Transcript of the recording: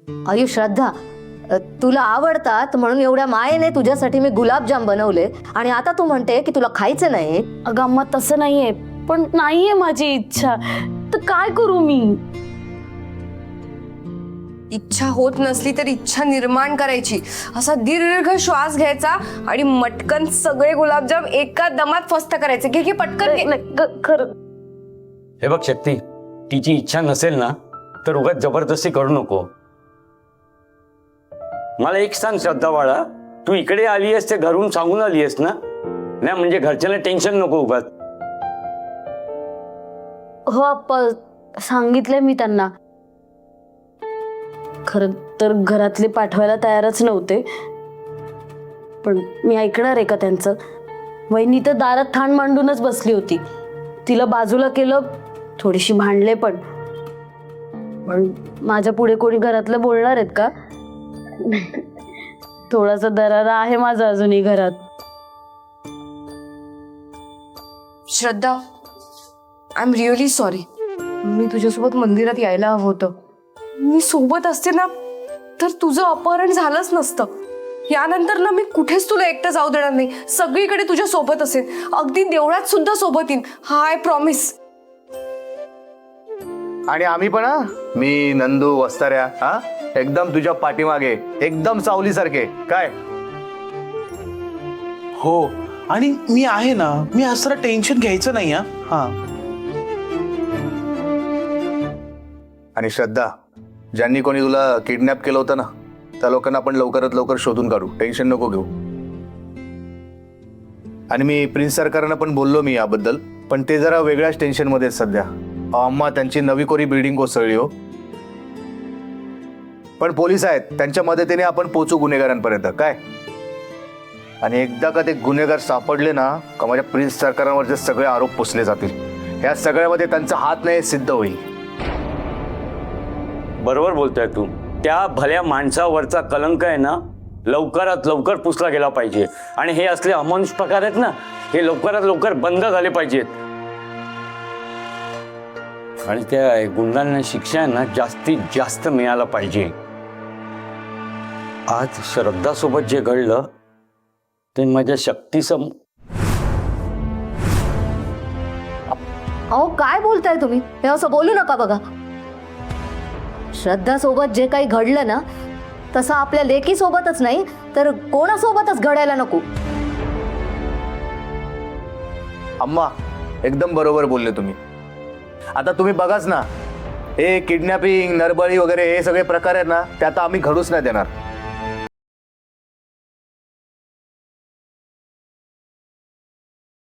अय्यो श्रद्धा, तुला आवडतात म्हणून एवढ्या मायेने तुझ्यासाठी मी गुलाबजाम बनवले आणि आता तू म्हणते की तुला खायचं नाही. अगं अम्मा तसं नाहीये, पण नाहीये माझी इच्छा, तर काय करू मी? इच्छा होत नसली तर इच्छा निर्माण करायची. असा दीर्घ श्वास घ्यायचा आणि मटकन सगळे गुलाबजाम एका दमात फस्त करायचे. घे घे पटकन घे. खरं हे बघ शक्ती, तिची इच्छा नसेल ना तर उगाच जबरदस्ती करू नको. मला एक सांग श्रद्धा बाळा, तू इकडे आली आहेस ते घरून सांगून आली आहेस ना? नाही म्हणजे घरच्यांना टेन्शन नको उगाच. हो आप्पा, सांगितलंय मी त्यांना. खरं तर घरातले पाठवायला तयारच नव्हते, पण मी ऐकणार आहे का त्यांचं? वहिनी तर दारात ठाण मांडूनच बसली होती. तिला बाजूला केलं, थोडीशी भांडले पण माझ्या पुढे कोणी घरातलं बोलणार आहेत का? थोडासा दरारा आहे माझा अजूनही घरात. श्रद्धा, आय एम रिअली सॉरी. मी तुझ्यासोबत मंदिरात यायला हवं होतं. मी सोबत असते ना तर तुझं अपहरण झालंच नसतं. यानंतर ना मी कुठेच तुला एकटं जाऊ देणार नाही. सगळीकडे तुझ्या सोबत असेल, अगदी देवळात सुद्धा सोबत येईन. हा आय प्रॉमिस. आणि आम्ही पण मी नंदू वस्ताऱ्या एकदम तुझ्या पाठीमागे, एकदम सावलीसारखे. काय हो, आणि मी आहे ना, मी असं टेन्शन घ्यायचं नाही. हा. आणि श्रद्धा, ज्यांनी कोणी तुला किडनॅप केलं होतं ना, त्या लोकांना आपण लवकरात लवकर शोधून काढू. टेन्शन नको घेऊ. आणि मी प्रिन्स सरकारांना पण बोललो मी याबद्दल, पण ते जरा वेगळ्याच टेन्शन मध्ये सध्या. अम्मा, त्यांची नवी कोरी बिल्डिंग कोसळली हो. पण पोलीस आहेत, त्यांच्या मदतीने आपण पोचू गुन्हेगारांपर्यंत. काय, आणि एकदा का ते गुन्हेगार सापडले ना का माझ्या प्रिन्स सरकारांवरचे सगळे आरोप पुसले जातील. ह्या सगळ्यामध्ये त्यांचा हात नाही सिद्ध होईल. बरोबर बोलतोय तू. त्या भल्या माणसावरचा कलंक आहे ना, लवकरात लवकर पुसला गेला पाहिजे. आणि हे असले अमानुष प्रकार आहेत ना, हे लवकरात लवकर बंद झाले पाहिजेत. आणि त्या गुंडांना शिक्षा आहे ना जास्तीत जास्त मिळायला पाहिजे. आज श्रद्धासोबत जे घडलं ते माझ्या शक्तीसम. अहो काय बोलताय तुम्ही? हे असं बोलू नका. बघा, श्रद्धा सोबत जे काही घडलं ना, तसं आपल्या लेकी सोबतच नाही तर कोणासोबतच घडायला नको. अम्मा, एकदम बरोबर बोलले तुम्ही. आता तुम्ही बघाच ना, हे किडनॅपिंग, नरबळी वगैरे हे सगळे प्रकार आहेत ना, ते आता आम्ही घडूच नाही देणार.